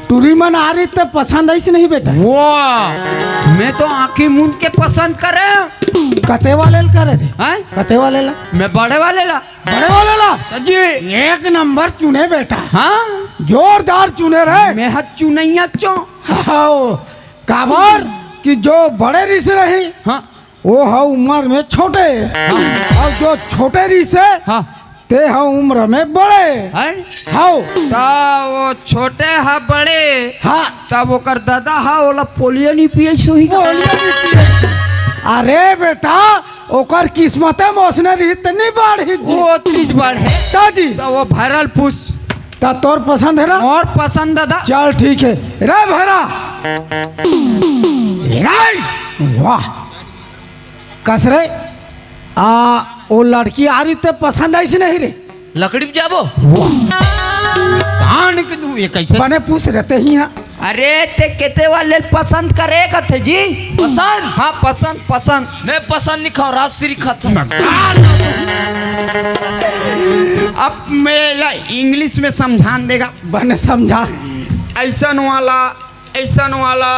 टूरी मन आ रही तो पसंद ऐसे नहीं बेटा वाह मैं तो आंखें मूंद के पसंद करे कते वाले करे रे हैं कते वाले ला मैं बड़े वाले ला बड़े वाले ला जी एक नंबर चुने बेटा हाँ जोरदार चुने रे मैं हाथ चुनैया चो हाँ काबर कि जो बड़े रिस रही हाँ वो है उम्र में छोटे और जो छोटे रिस है हाँ ते है उम्र में बड़े हैं हाँ ता वो छोटे हा बड़े हाँ तब वो कर दादा हा ओला पोलियो नहीं पिए सोही अरे बेटा ओकर किस्मत है मौसने रही तनी बाढ़ी वो तीज बढ़े ताजी तो वो भरल पूछ ता तोर पसंद है ना और पसंद दादा चल ठीक है रे भैरा रे वाह कस रे वो लड़की आ रही ते पसंद ऐसी नहीं रे लकड़ी पे जाबो धान के तू ये कैसे बने पूछ रहते ही हैं अरे ते केते वाले पसंद करे कथे जी पसंद हाँ पसंद पसंद मैं पसंद नहीं खाऊं राजश्री खाता हूं। अब मेरा इंग्लिश में समझान देगा बने समझा ऐसन वाला ऐसन वाला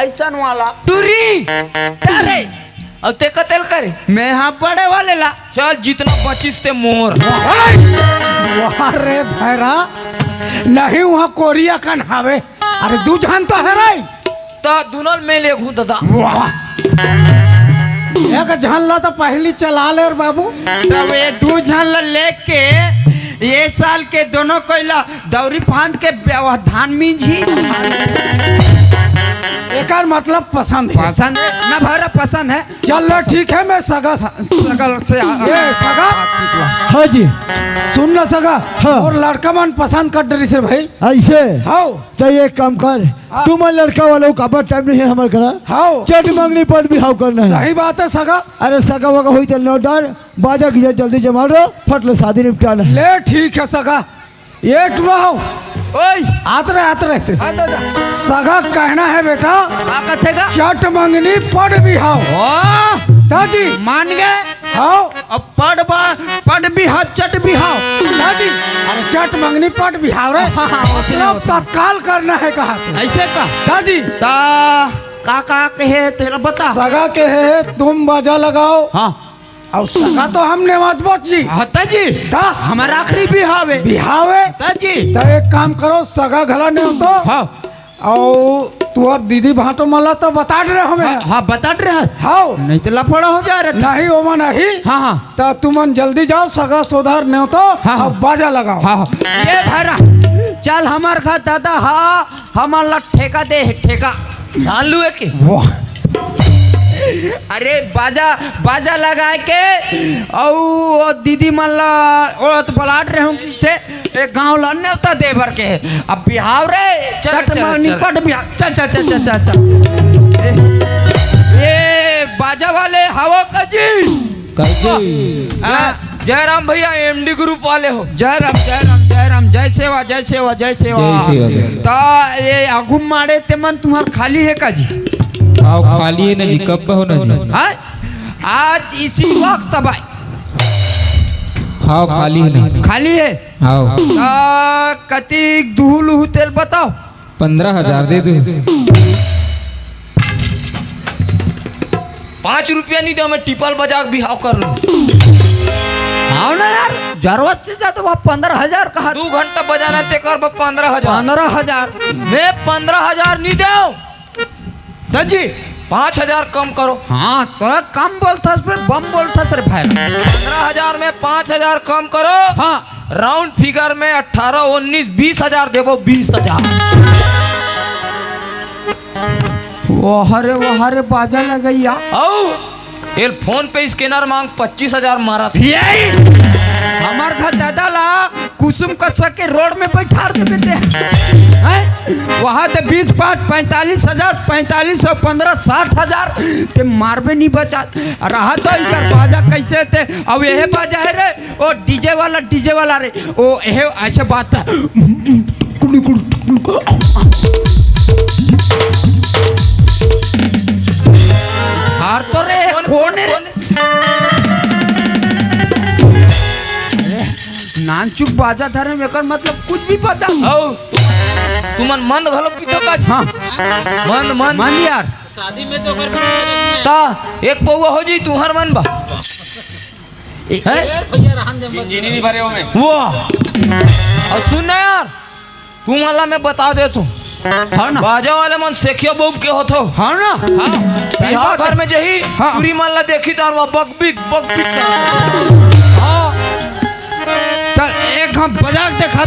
ऐसन वाला टूरी अरे अब ते कतेल करे मैं यहाँ बड़े वाले ला चल जितना बचिस ते मोर वहाँ रे भैरा नहीं वहाँ कोरिया का नहावे अरे दू जान तो है रे ता दुनल में ले घू दादा एक जान ला तो पहली चला ले रे बाबू तब ये दू झन लेके ये साल के दोनों कोयला दौरी फांद के व्यवधान में जी एक मतलब पसंद है पसंद है ना भरा पसंद है चल ठीक है मैं सगा था सकल से ये सगा हाँ जी सुन ना सगा हाँ। और लड़का मन पसंद कर डरी से भाई ऐसे हाउ तो ये काम कर तुम लड़का वालों का टाइम नहीं है हमारे घर हाउ चट मांगनी पर भी हाउ करना है सही बात है सगा अरे सगा वगा हुई तो नो डर बाजा की जल्दी जमा दो फट लो शादी निपटाना है ले ठीक है सगा ये टुराओ ओए आते रहते सगा कहना है बेटा क्या कथेगा चट मंगनी पढ़ भी हाउ वाह दादी मान गए हाउ अब पढ़ भी हाथ चट भी हाओ दादी अरे चट मंगनी पढ़ भी हाउ रे मतलब तत्काल करना है कहा ऐसे का दादी ता का कहे तेरा बता सगा के है तुम बाजा लगाओ हाँ और सगा तो हमने मत बची हता जी ता हमारा आखिरी भी हावे बिहावे जी तो एक काम करो सगा घला ने तो हाँ और तुअर दीदी भाटो मला तो बता रहे हमें हाँ बता रहा हाउ नहीं तो लफड़ा हो जा रहा नहीं ओमा नहीं हाँ हाँ तो तुमन जल्दी जाओ सगा सोधार ने तो हाँ। और बाजा लगाओ हाँ ये भैरा चल हमार घर दादा हाँ हमारा ठेका दे ठेका धान लुए के अरे बाजा लगा के और दीदी मल्ला औरत बलाट रहे हूँ किससे एक गांव लाने होता दे भर के अब बिहाव रे चल, चट चल, मांगनी चल। पट बिहाव चल ये बाजा वाले हवा का जी जयराम भैया एमडी ग्रुप वाले हो जय राम जय सेवा जय सेवा जय सेवा जय सेवा। तो ये आगुम मारे ते मन तुम्हार खाली है का जी आओ खाली है ना जी कब हो ना जी हाँ? आज इसी वक्त भाई हाँ खाली है ना खाली है आओ कति दुहलुहु तेल बताओ 15,000 दे दो 5 रुपया नहीं दो मैं टिपल बजा के बिहाव कर लूं हाँ ना यार जरूरत से ज्यादा वह 15,000 कहा 2 घंटा बजाना ते कर 15,000 15,000 मैं 15,000 नहीं दे सजी 5,000 कम करो हाँ तो कम बोलता फिर बम बोलता सर भाई 15,000 में 5,000 कम करो हाँ राउंड फिगर में 18 19 20,000 देवो 20,000 वो हरे बाजा लगैया औ ये फोन पे स्कैनर मांग 25,000 मारा था यही हमार घर दादा ला कुसुम कस्सा के रोड में बैठा देते हैं वहाँ तो 20 5 45,000 4500 15 60,000 ते मारबे नहीं बचा रहा तो इधर बाजा कैसे थे अब यह बाजा है रे ओ डीजे वाला रे ओ यह ऐसे बात है हार तो रे कौन है नानचुक बाजा धरे में कर मतलब कुछ भी पता औ तुमन मंद घलो पीतो का हाँ मंद मान यार ता एक पौवा हो जी तुहर मन बा वाह और सुन ना यार तू वाला मैं बता दे तू हाँ ना बाजा वाले मन सेखिया बोब के होतो हाँ ना हाँ बिहार घर में जही हाँ। पूरी मान ला देखी तार वो बकबीक हाँ चल एक हम बजा के देखा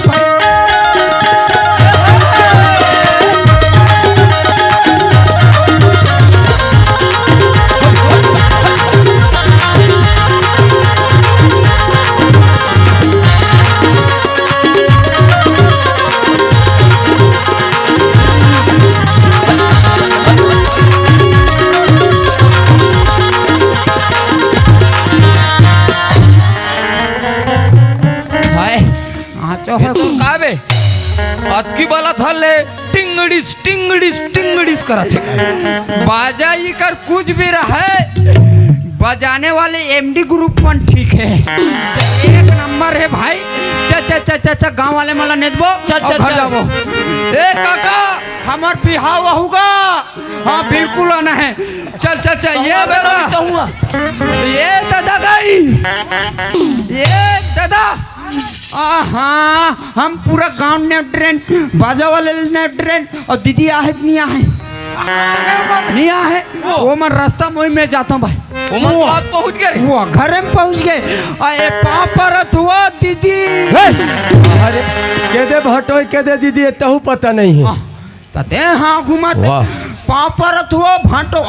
भाई तो काबे अतकी वाला धर ले टिंग टिंगड़िस टिंगड़िस टिंगड़िस करा थे। बाजा ही कर कुछ भी रहे, बजाने वाले एमडी ग्रुप वन ठीक है, एक नंबर है भाई। चा गांव वाले मला नेदबो घर जाबो। ए काका हमार बिहाव होगा। हाँ बिल्कुल आना है। चल ये दादा, ये दादा गई, ये दादा। हाँ हम पूरा गांव ने ट्रेन, बाजा वाले ने ट्रेन, और दीदी आहत नहीं आहे वो मैं रास्ता मोई में जाता हूँ भाई। वो बात पहुंच गए, वो घर में पहुंच गए। अरे पापरत हुआ दीदी। अरे केदे भटोई केदे दीदी तहु पता नहीं है। तते हाँ घुमाते पापरत हुआ भाटो।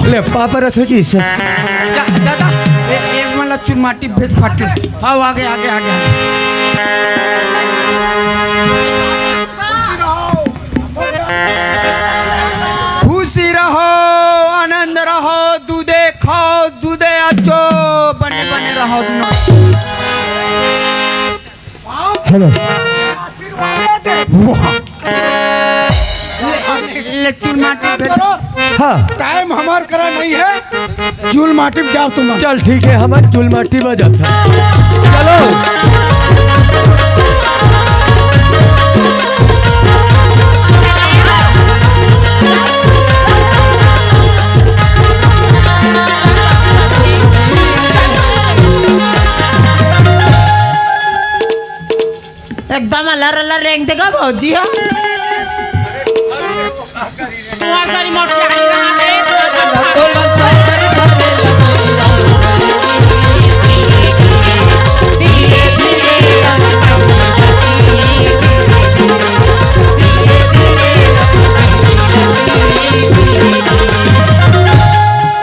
ले पापरत हो जी जा दादा एक वाला चुनमाटी भेज फाटे। हाँ आगे आगे आगे, आगे। खुशी रहो, आनंद रहो, दूधे खाओ, दूधे अच्छो, बने बने रहो। हेलो ले चुनमाटी भेज। हाँ टाइम हमार करा नहीं है, चूल माटी में जाओ तुम। चल ठीक है, हमारे चुल माटी बजाता। चलो एकदम अलर अलर रेंग देगा भौजी। हो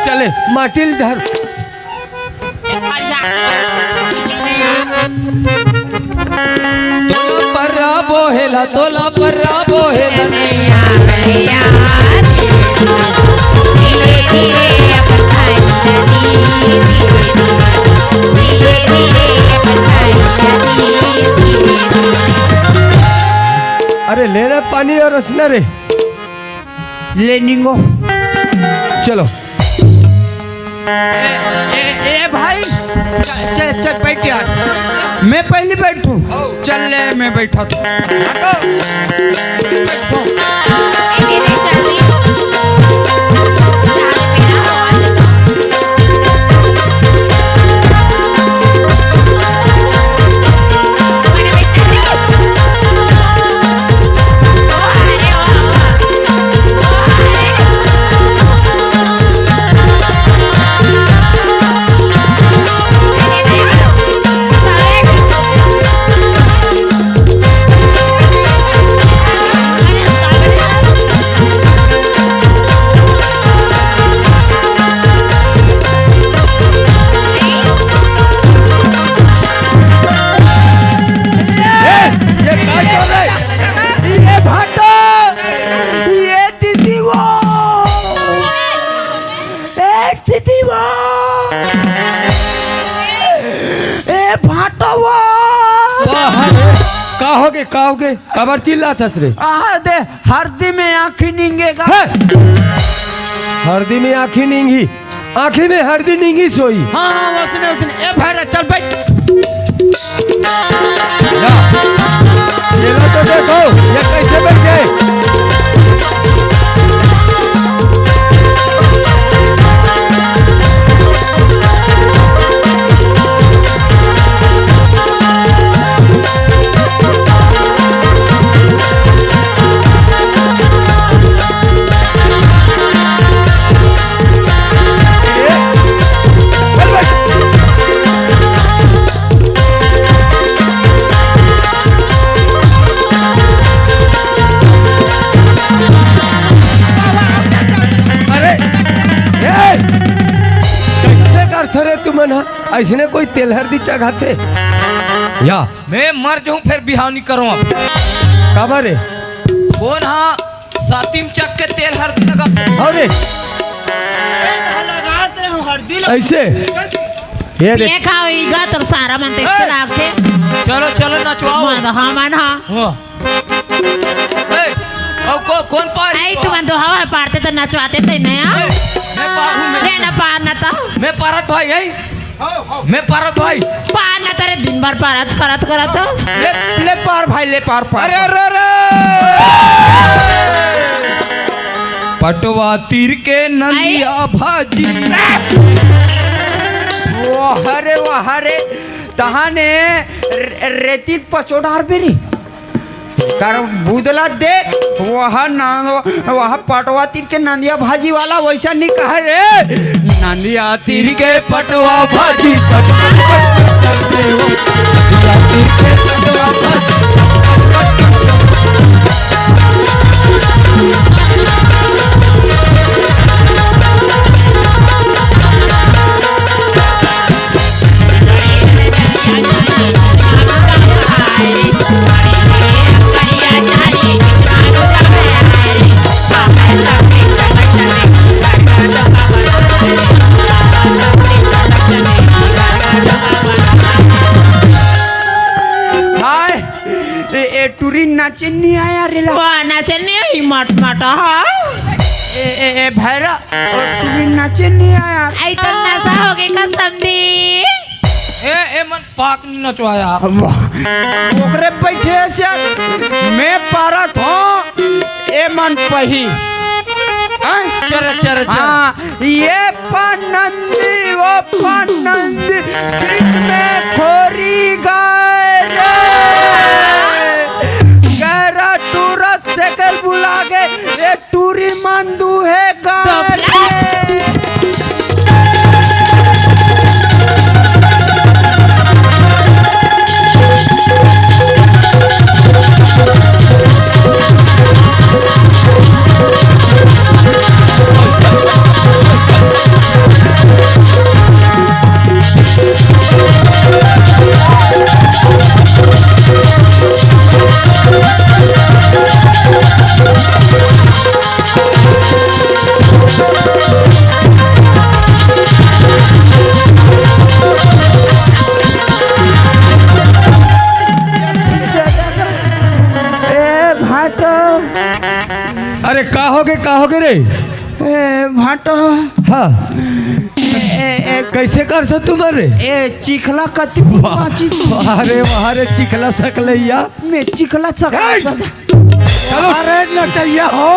चले माटिल धर। तोला पर्रा बोहेला, तोला पर्रा बोहेला। अरे लेना पानी और रसना रे। ले निंगो। चलो ए भाई चल बैठ यार, मैं पहले बैठूं। चल ले मैं बैठा तो। काहोगे कबर चिल्ला था रे। दे हरदी में आँखी नींगेगा। हरदी में आँखी नींगी, आँखी में हरदी नींगी सोई। हाँ उसने ए भाई चल बैठ। ये लो तो देखो ये कैसे बैठ गए। ऐसने कोई तेल हल्दी चढ़ाते या मैं मर जाऊं फिर बिहाव नहीं करूं अब। काबर है कौन हाँ सातिम चक के तेल हल्दी लगाते अरे लगाते हैं हल्दी ऐसे ये देख ये खाओगा तो सारा मन देख के लागते चलो चलो नचवाओ मन हाँ हाँ। ए, अब कौन पार आई तुम तो हवा पारते तो नचवाते थे नया मैं पार हूँ ले ना पार ना तो मैं पारत भाई है मैं पारत भाई पार ना तेरे दिन भर पारत पारत करा तो ले पार भाई ले पार पार अरे अरे अरे पटवा तीर के नंदिया भाजी वाह रे तहाने रेती पचोडार बेरी कर बुदला दे वह पटवा तीर के नंदिया भाजी वाला वैसा नहीं कहा रे नंदिया तीर के पटवा भाजी टूरी नाचे नहीं आया रे नाचे नहीं मट मट हाँ ए भैरा टूरी नाचे नहीं आया आई तो नशा हो गई कसम दी ए मन पाक नहीं नचवाया ओकरे बैठे चल मैं पारत हूँ ए मन पही चल चल चल हाँ ये पनंदी वो पनंदी में खोरी गाय गैरा टूरत से कल बुला के ये टूरी मंदू है गाय अरे का होगे रे भाटो हाँ कैसे कर सो तुम्हारे ए चिखला कति अरे वारे चिखला सकलैया मैं चिखला सकला चलो अरे नचैया हो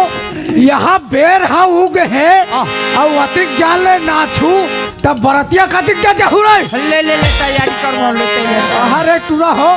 यहाँ बेर हा उग है और अतिक जान ले नाचू तब बरतिया कतिक क्या चाहू रे ले ले ले तैयारी कर लो तैयारी अरे टूरा हो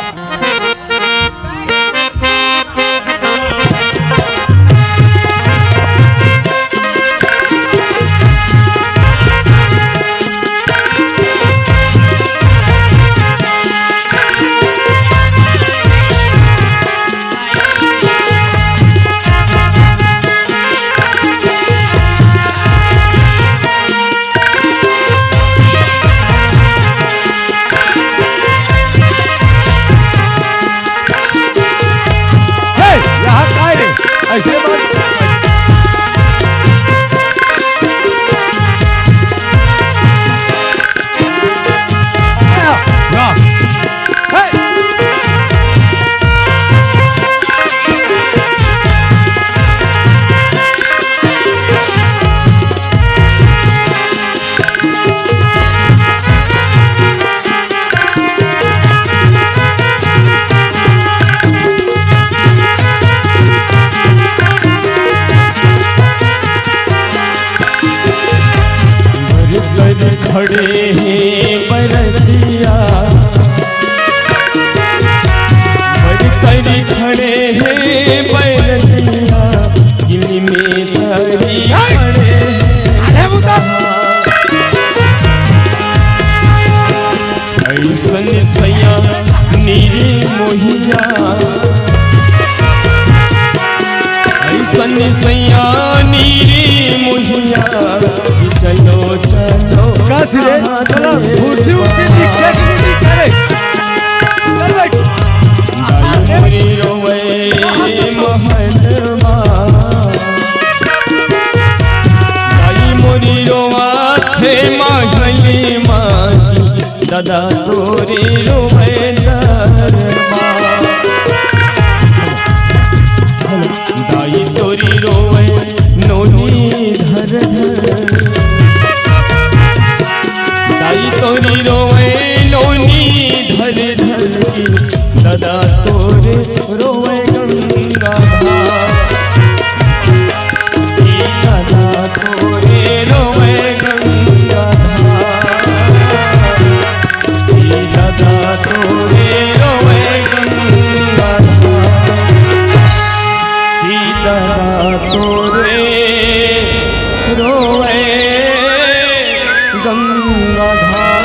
ऐसे खड़े हैं बरसिया बड़ी कड़ी खड़े हैं बरसिया गिली में धरी खड़े ऐसन सैया नीरे मोहिया ऐसन सैया नीरे मोहिया चलो चलो रे चलो उठी उठी दिखे करे मोरी रोवे महलवा दाई मोरी रोवा थे महली माँ दादा तोरे रोवे दरबार दाई तोरी रोवे नोनी धर धर दाई तोरी रोवे नोनी धर धर की दादा तोरे रोवे गंगा दादा तोरे रोवे गंगा दादा तोरे रोवे गंगा दादा तोरे रोवे गंगाधार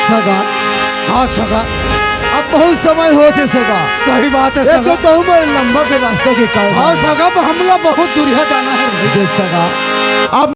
सगा हाँ सगा, अब बहुत समय हो थे सगा। सही बात है एक सगा। तो मैं लंबा के रास्ते के कारण हाँ सगा, तो हमला बहुत दूरिया जाना है भाई। देख सगा अब